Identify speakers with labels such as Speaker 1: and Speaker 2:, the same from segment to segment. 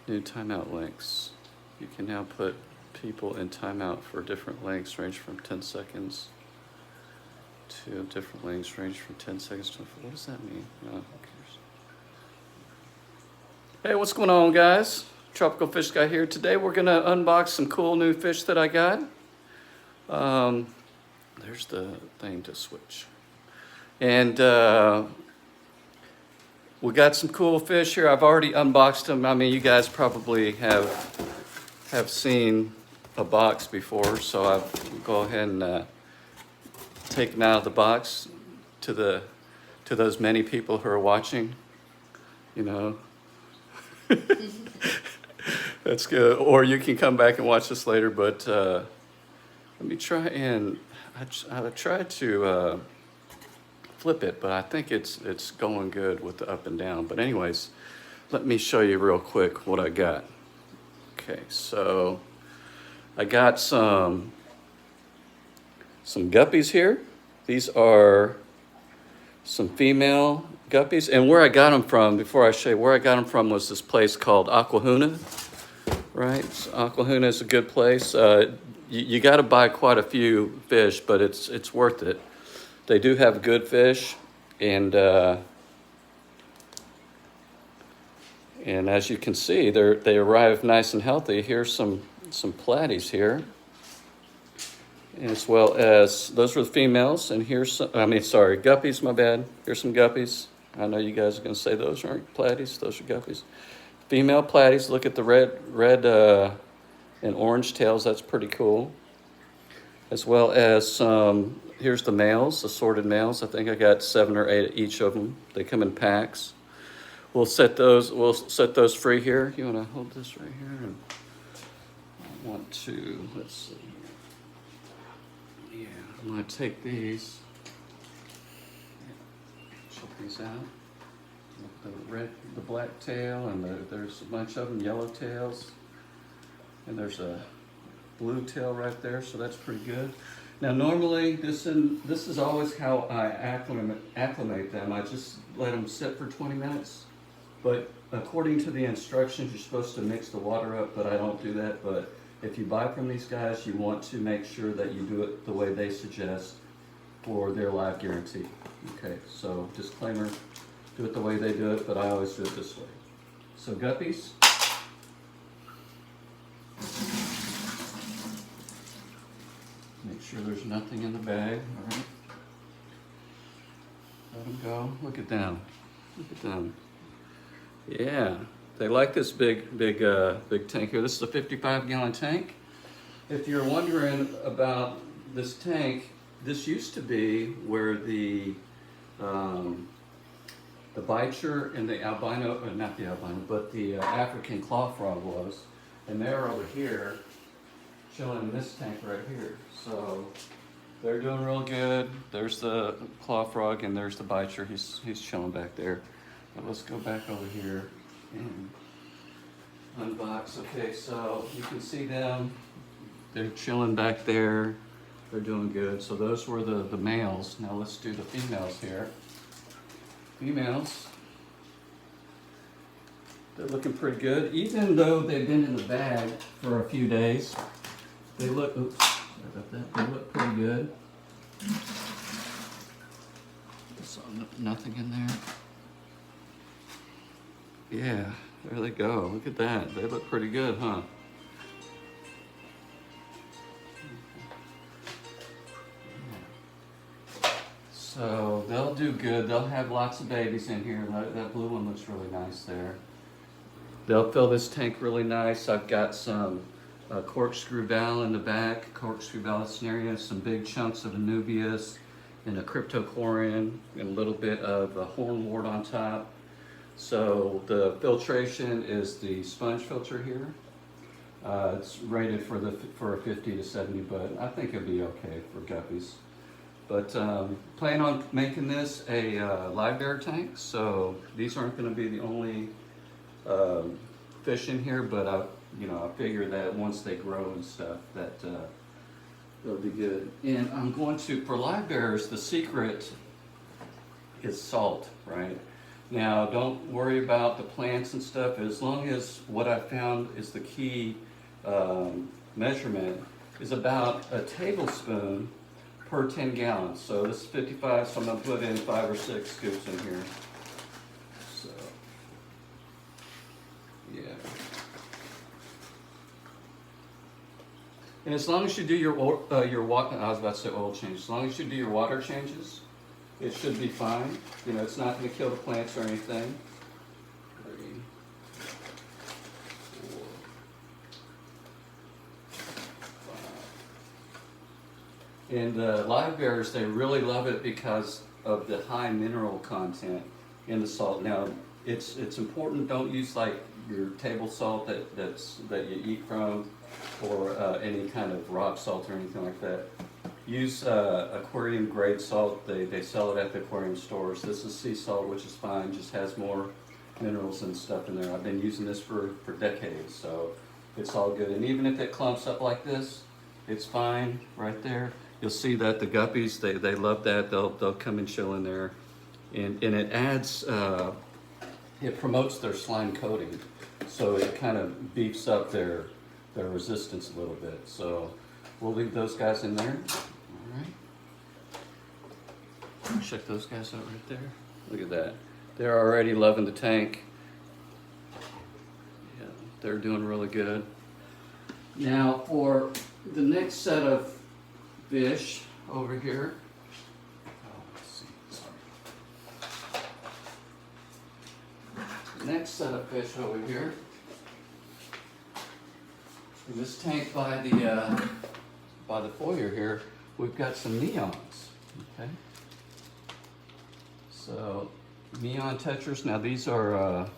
Speaker 1: New timeout lengths. You can now put people in timeout for different lengths, range from 10 seconds to different lengths, range from 10 seconds to, what does that mean? No, who cares? Hey, what's going on, guys? Tropical Fish Guy here. Today we're gonna unbox some cool new fish that I got. There's the thing to switch. And we got some cool fish here. I've already unboxed them. I mean, you guys probably have seen a box before, so I'll go ahead and take them out of the box to those many people who are watching. You know, that's good. Or you can come back and watch this later. But let me try and I tried to flip it, but I think it's going good with the up and down. But anyways, let me show you real quick what I got. Okay, so I got some guppies here. These are some female guppies, and where I got them from, before I show you where I got them from, was this place called Aquahuna, right? So Aquahuna is a good place. You got to buy quite a few fish, but it's worth it. They do have good fish, and as you can see, they arrive nice and healthy. Here's some platies here, as well as those were the females. And here's some, guppies. My bad. Here's some guppies. I know you guys are going to say those aren't platies. Those are guppies. Female platies. Look at the red and orange tails. That's pretty cool. As well as some. Here's the males, assorted males. I think I got 7 or 8 each of them. They come in packs. We'll set those free here. You want to hold this right here? And I want to, let's see. Yeah, I'm going to take these. Check these out. The black tail, and there's a bunch of them, yellow tails. And there's a blue tail right there, so that's pretty good. Now, normally, this is always how I acclimate them. I just let them sit for 20 minutes. But according to the instructions, you're supposed to mix the water up, but I don't do that. But if you buy from these guys, you want to make sure that you do it the way they suggest for their live guarantee. Okay, so disclaimer, do it the way they do it, but I always do it this way. So guppies. Make sure there's nothing in the bag, all right? Let them go. Look at them. Look at them. Yeah, they like this big tank here. This is a 55-gallon tank. If you're wondering about this tank, this used to be where the bicher and the albino, not the albino, but the African claw frog was, and they're over here chilling in this tank right here. So they're doing real good. There's the claw frog, and there's the bicher. He's chilling back there. But let's go back over here and unbox. Okay, so you can see them. They're chilling back there. They're doing good. So those were the males. Now let's do the females here. Females. They're looking pretty good. Even though they've been in the bag for a few days, they look, oops, sorry about that. They look pretty good. So nothing in there. Yeah, there they go. Look at that. They look pretty good, huh? So they'll do good. They'll have lots of babies in here. That blue one looks really nice there. They'll fill this tank really nice. I've got some corkscrew val in the back, corkscrew vallisneria, some big chunks of anubias, and a cryptochlorian, and a little bit of a hornwort on top. So the filtration is the sponge filter here. It's rated for a 50 to 70, but I think it'll be okay for guppies. But plan on making this a live bear tank, so these aren't going to be the only fish in here, but I figure that once they grow and stuff, that they'll be good. And I'm going to, for live bears, the secret is salt, right? Now, don't worry about the plants and stuff, as long as what I found is the key measurement is about a tablespoon per 10 gallons. So this is 55, so I'm gonna put in 5 or 6 scoops in here. So, yeah. And as long as you do your I was about to say oil change, as long as you do your water changes, it should be fine. You know, it's not going to kill the plants or anything. 3, 4, 5. And live bearers, they really love it because of the high mineral content in the salt. Now, it's important, don't use like your table salt that you eat from, or any kind of rock salt or anything like that. Use aquarium grade salt. They sell it at the aquarium stores. This is sea salt, which is fine, just has more minerals and stuff in there. I've been using this for decades, so it's all good. And even if it clumps up like this, it's fine right there. You'll see that the guppies, they love that. They'll come and chill in there. And it adds, it promotes their slime coating. So it kind of beefs up their resistance a little bit. So we'll leave those guys in there. All right. Check those guys out right there. Look at that. They're already loving the tank. Yeah, they're doing really good. Now for the next set of fish over here. Oh, let's see. Sorry. Next set of fish over here. In this tank by the foyer here, we've got some neons. Okay. So neon tetras. Now these are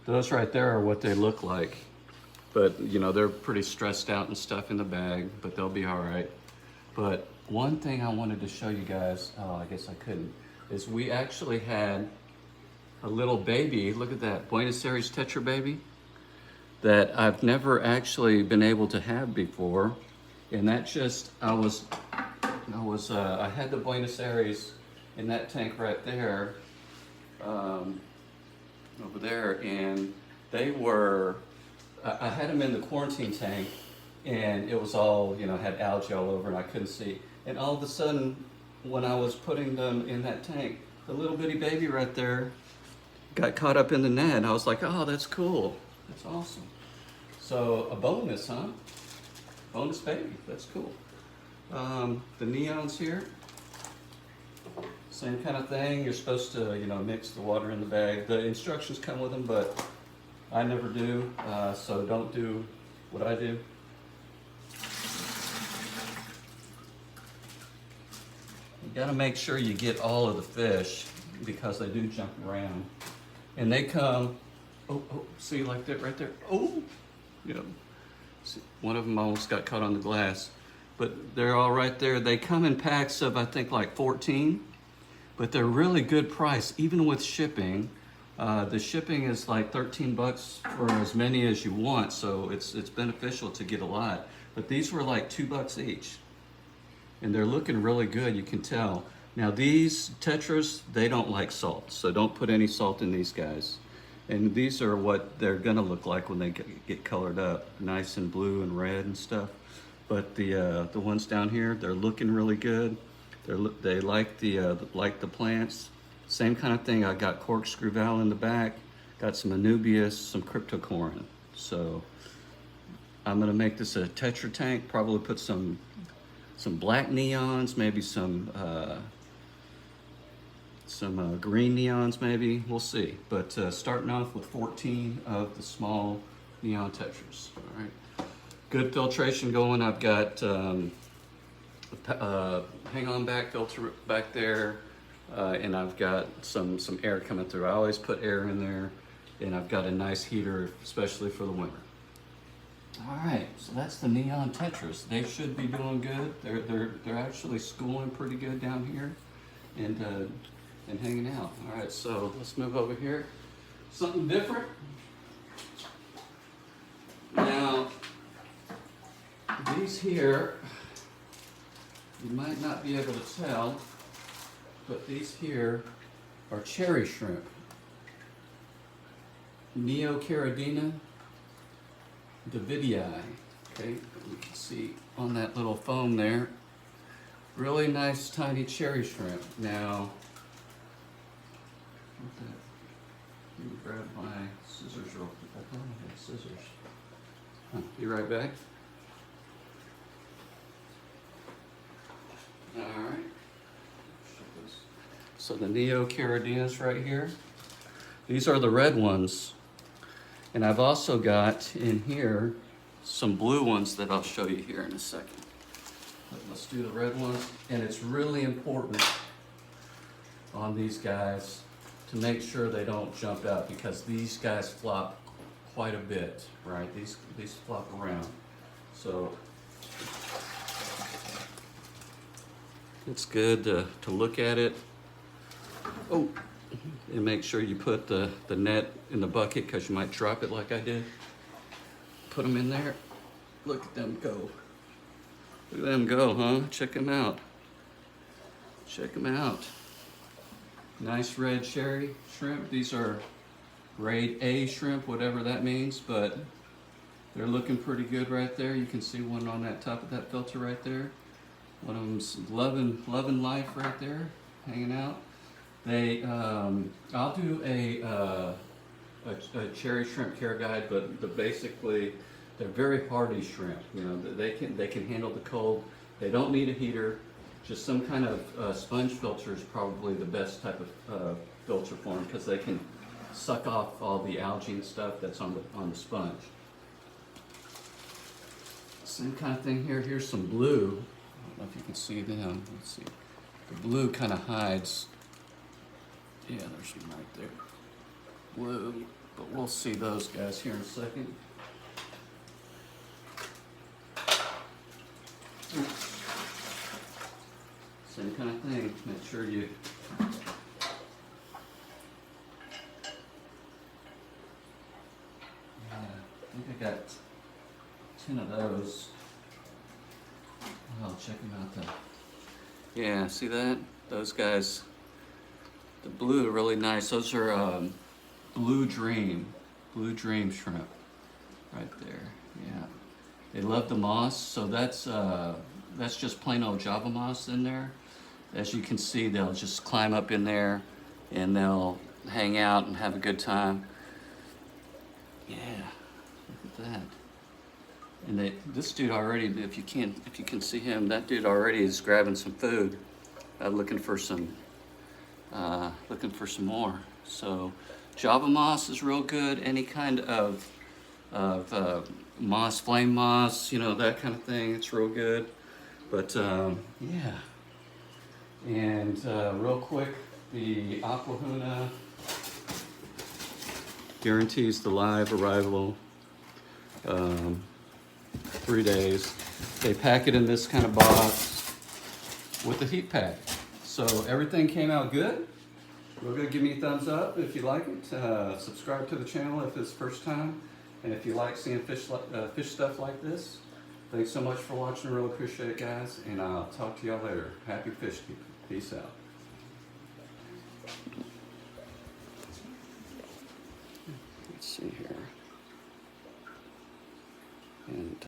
Speaker 1: those right there are what they look like, but you know they're pretty stressed out and stuff in the bag, but they'll be all right. But one thing I wanted to show you guys, oh, I guess I couldn't, is we actually had a little baby. Look at that, Buenos Aires tetra baby, that I've never actually been able to have before. And that just, I had the Buenos Aires in that tank right there, over there, and they were, I had them in the quarantine tank, and it was all, you know, had algae all over and I couldn't see. And all of a sudden, when I was putting them in that tank, the little bitty baby right there got caught up in the net. I was like, oh, that's cool. That's awesome. So a bonus, huh? Bonus baby, that's cool. The neons here, same kind of thing. You're supposed to, you know, mix the water in the bag. The instructions come with them, but I never do, so don't do what I do. You gotta make sure you get all of the fish because they do jump around. And they come, oh, see like that right there? Oh, you know, see, one of them almost got caught on the glass. But they're all right there. They come in packs of, I think, like 14, but they're really good price, even with shipping. The shipping is like 13 bucks for as many as you want, so it's beneficial to get a lot. But these were like 2 bucks each. And they're looking really good, you can tell. Now these tetras, they don't like salt, so don't put any salt in these guys. And these are what they're gonna look like when they get colored up, nice and blue and red and stuff. But the ones down here, they're looking really good. They like the plants. Same kind of thing. I got corkscrew valve in the back, got some anubias, some cryptocorin. So I'm gonna make this a tetra tank. Probably put some black neons, maybe some green neons, maybe. We'll see. But starting off with 14 of the small neon tetras. All right. Good filtration going. I've got hang on back filter back there, and I've got some air coming through. I always put air in there, and I've got a nice heater, especially for the winter. All right, so that's the neon tetras. They should be doing good. They're actually schooling pretty good down here, and hanging out. All right, so let's move over here. Something different. Now, these here, you might not be able to tell, but these here are cherry shrimp. Neocaridina Davidii. Okay, you can see on that little foam there. Really nice tiny cherry shrimp. Now, let me grab my scissors real quick. I thought I had scissors. Be right back. Alright. So the Neocaradinas right here. These are the red ones. And I've also got in here some blue ones that I'll show you here in a second. But let's do the red ones. And it's really important on these guys to make sure they don't jump out, because these guys flop quite a bit, right? These flop around. So it's good to look at it. Oh, and make sure you put the net in the bucket, because you might drop it like I did. Put them in there. Look at them go. Look at them go, huh? Check them out. Check them out. Nice red cherry shrimp. These are grade A shrimp, whatever that means, but they're looking pretty good right there. You can see one on that top of that filter right there. One of them's loving life right there, hanging out. They, I'll do a cherry shrimp care guide, but basically they're very hardy shrimp. You know, they can handle the cold. They don't need a heater. Just some kind of sponge filter is probably the best type of filter for them, because they can suck off all the algae and stuff that's on the sponge. Same kind of thing here. Here's some blue. I don't know if you can see them. Let's see. The blue kind of hides. Yeah, there's one right there. Blue. But we'll see those guys here in a second. Same kind of thing. Make sure you I think I got 10 of those. I'll check them out though. Yeah, see that? Those guys, the blue are really nice. Those are blue dream shrimp right there. Yeah, they love the moss. So that's just plain old Java moss in there. As you can see, they'll just climb up in there and they'll hang out and have a good time. Yeah, look at that. And this dude already, if you can see him, that dude already is grabbing some food, looking for some more. So Java moss is real good. Any kind of moss, flame moss, you know, that kind of thing. It's real good. But yeah. And real quick, the Aquahuna guarantees the live arrival. 3 days. They pack it in this kind of box with the heat pack. So everything came out good. Real good. Give me a thumbs up if you like it. Subscribe to the channel if it's first time. And if you like seeing fish stuff like this. Thanks so much for watching. I really appreciate it, guys. And I'll talk to y'all later. Happy fish keeping. Peace out. Let's see here. And